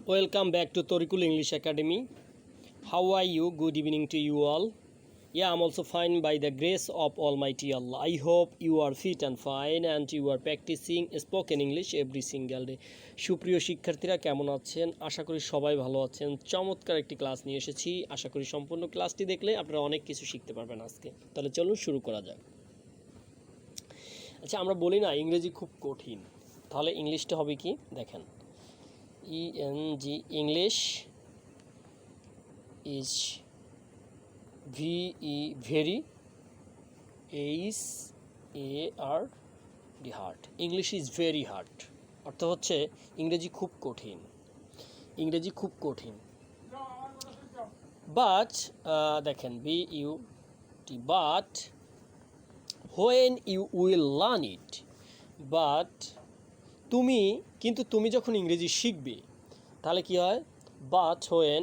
Welcome back to Torikul English Academy. How are you? Good evening to you all. Yeah, I'm also fine by the grace of Almighty Allah. I hope you are fit and fine and you are practicing spoken English every single day. সুপ্রিয় শিক্ষার্থীরা কেমন আছেন? আশা করি সবাই ভালো আছেন। চমৎকার একটি ক্লাস নিয়ে এসেছি। আশা করি সম্পূর্ণ ক্লাসটি দেখলে আপনারা অনেক কিছু শিখতে পারবেন আজকে। তাহলে চলুন শুরু করা যাক। আচ্ছা, আমরা বলি না ইংরেজি খুব কঠিন। তাহলে ইংলিশটা হবে কি? দেখেন, English is very hard. English is very hard. অর্থ হচ্ছে ইংরেজি খুব কঠিন। ইংরেজি খুব কঠিন। But দেখেন but when you will learn it, but তুমি যখন ইংরেজি শিখবে তাহলে কি হয়? But when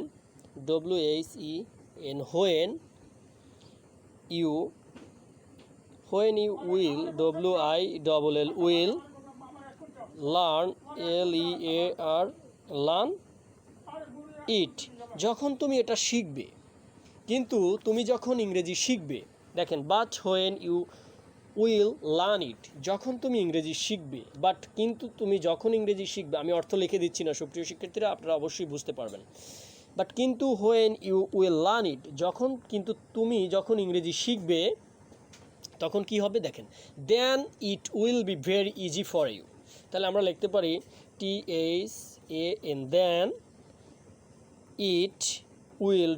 when you will will learn learn it, যখন তুমি এটা শিখবে, কিন্তু তুমি যখন ইংরেজি শিখবে, দেখেন but when you will learn it, যখন তুমি ইংরেজি শিখবে, বাট কিন্তু তুমি যখন ইংরেজি শিখবে, আমি অর্থ লিখে দিচ্ছি না সুপ্রিয় শিক্ষার্থীরা, আপনারা অবশ্যই বুঝতে পারবেন। বাট কিন্তু when you will learn it, তুমি যখন ইংরেজি শিখবে তখন কি হবে দেখেন, then it will be very easy for you। তাহলে আমরা লিখতে পারি THAN, then it will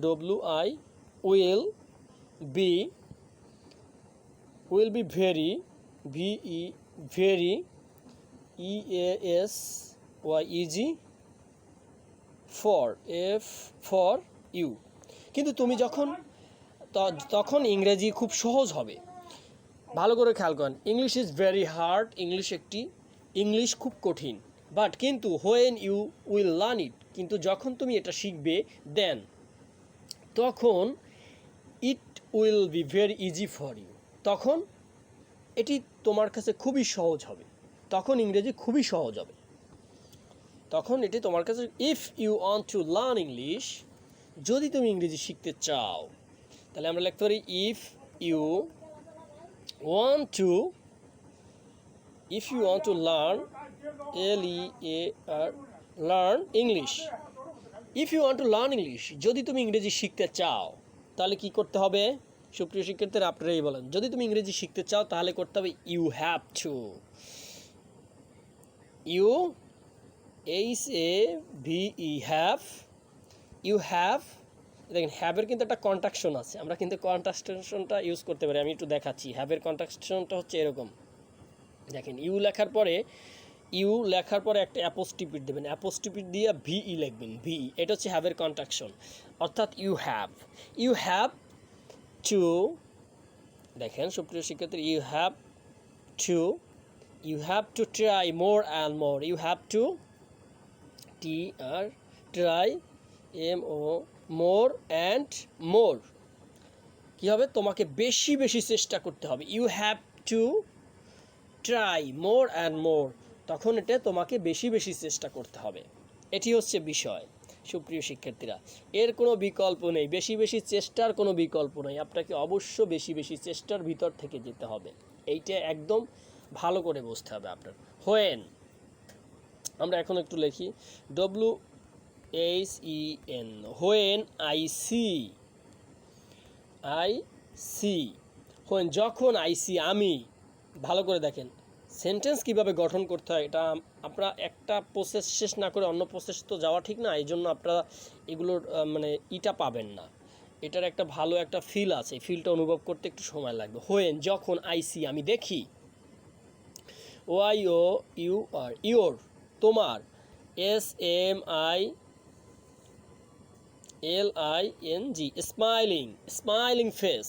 will be very easy for you। কিন্তু তুমি তখন ইংরেজি খুব সহজ হবে। ভালো করে খেয়াল করেন, English is very hard, English খুব কঠিন। বাট কিন্তু when you will learn it, কিন্তু যখন তুমি এটা শিখবে, দেন তখন it will be very easy for you, তখন এটি তোমার কাছে খুবই সহজ হবে, তখন ইংরেজি খুবই সহজ হবে, তখন এটি তোমার কাছে। If you want to learn English, যদি তুমি ইংরেজি শিখতে চাও, তাহলে আমরা লিখতে পারি if you want to learn learn English. If you want to learn English, যদি তুমি ইংরেজি শিখতে চাও তাহলে কি করতে হবে? সুপ্রিয় শিক্ষার্থীরা আপনারাই বলেন, যদি তুমি ইংরেজি শিখতে চাও তাহলে করতে হবে you have to. You have, দেখেন হ্যাভের কিন্তু একটা কন্ট্রাকশন আছে, আমরা কিন্তু কন্ট্রাকশনটা ইউজ করতে পারি। আমি একটু দেখাচ্ছি। হ্যাভের কন্ট্রাকশনটা হচ্ছে এরকম, দেখেন ইউ লেখার পরে একটা অ্যাপোস্টিপিট দেবেন, অ্যাপোস্টিপিট দিয়ে ভিই লিখবেন, এটা হচ্ছে হ্যাভের কন্ট্রাকশন। অর্থাৎ ইউ হ্যাভ টু, দেখেন সুপ্রিয় শিক্ষার্থী, you have to try more and more. You have to try more and more. কী হবে? তোমাকে বেশি চেষ্টা করতে হবে। You have to try more and more, তখন এটা তোমাকে বেশি চেষ্টা করতে হবে। এটি হচ্ছে বিষয় সুপ্রিয় শিক্ষার্থীরা, এর কোনো বিকল্প নেই, বেশি চেষ্টার কোনো বিকল্প নেই। আপনাকে অবশ্য বেশি চেষ্টার ভিতর থেকে যেতে হবে, এইটা একদম ভালো করে বুঝতে হবে আপনার। হোয়েন, আমরা এখন একটু লিখি WHEN, when I see, when যখন আই সি, আমি। ভালো করে দেখেন সেন্টেন্স কিভাবে গঠন করতে হয়, এটা আপনারা একটা প্রসেস শেষ না করে অন্য প্রসেস তো যাওয়া ঠিক না, এই জন্য আপনারা এগুলোর ইটা পাবেন না। এটার একটা ভালো একটা ফিল আছে, এই ফিলটা অনুভব করতে একটু সময় লাগবে। হোয়েন যখন আই সি, আমি দেখি। YOUR, ইয়োর, তোমার। SMILING, smiling face,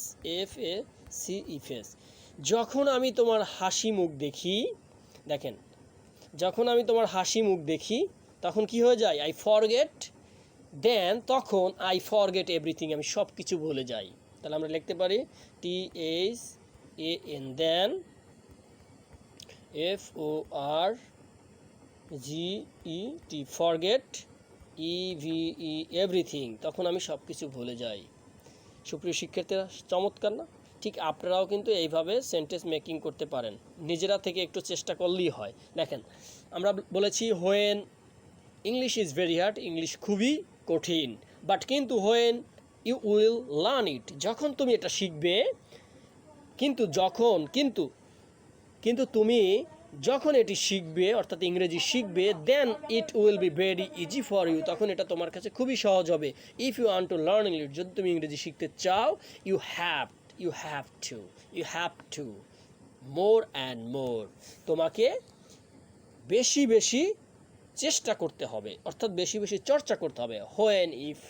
FACE, face. যখন আমি তোমার হাসি মুখ দেখি, দেখেন যখন আমি তোমার হাসি মুখ দেখি তখন কি হয়ে যায়? আই ফরগেট, দেন তখন আই ফরগেট এভরিথিং, আমি সব কিছু ভুলে যাই। তাহলে আমরা লিখতে পারি THAN, দেন FORGET, EVE এভরিথিং, তখন আমি সব কিছু ভুলে যাই। সুপ্রিয় শিক্ষার্থীরা, চমৎকার না? ঠিক আপনারাও কিন্তু এইভাবে সেন্টেন্স মেকিং করতে পারেন, নিজেরা থেকে একটু চেষ্টা করলেই হয়। দেখেন, আমরা বলেছি when English is very hard, English খুবই কঠিন, বাট কিন্তু when you will learn it, যখন তুমি এটা শিখবে, কিন্তু তুমি যখন এটি শিখবে, অর্থাৎ ইংরেজি শিখবে, then it will be very easy for you, তখন এটা তোমার কাছে খুবই সহজ হবে। If you want to learn English, যদি তুমি ইংরেজি শিখতে চাও, you have to more and more, তোমাকে বেশি বেশি চেষ্টা করতে হবে, অর্থাৎ বেশি বেশি চর্চা করতে হবে। হোয়েন ইফ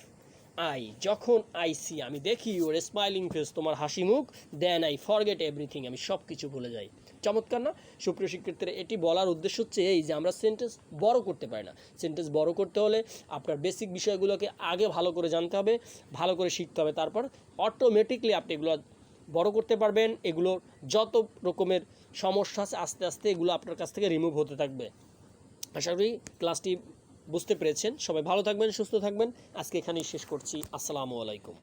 আই, যখন আই সি, আমি দেখি ইউর স্মাইলিং ফেস, তোমার হাসি মুখ, দেন আই ফরগেট এভরিথিং, আমি সব কিছু ভুলে যাই। চমৎকার না? সুপ্রিয় শিক্ষার্থীরা, এটি বলার উদ্দেশ্য হচ্ছে এই যে আমরা সেন্টেন্স বড় করতে পারি না। সেন্টেন্স বড় করতে হলে আপনার বেসিক বিষয়গুলোকে আগে ভালো করে জানতে হবে, ভালো করে শিখতে হবে, তারপর অটোমেটিকলি আপনি এগুলো বড় করতে পারবেন। এগুলোর যত রকমের সমস্যা আছে, আস্তে আস্তে এগুলো আপনার কাছ থেকে রিমুভ হতে থাকবে। আশা করি ক্লাসটি বুঝতে পেরেছেন। সবাই ভালো থাকবেন, সুস্থ থাকবেন। আজকে এখানেই শেষ করছি। আসসালামু আলাইকুম।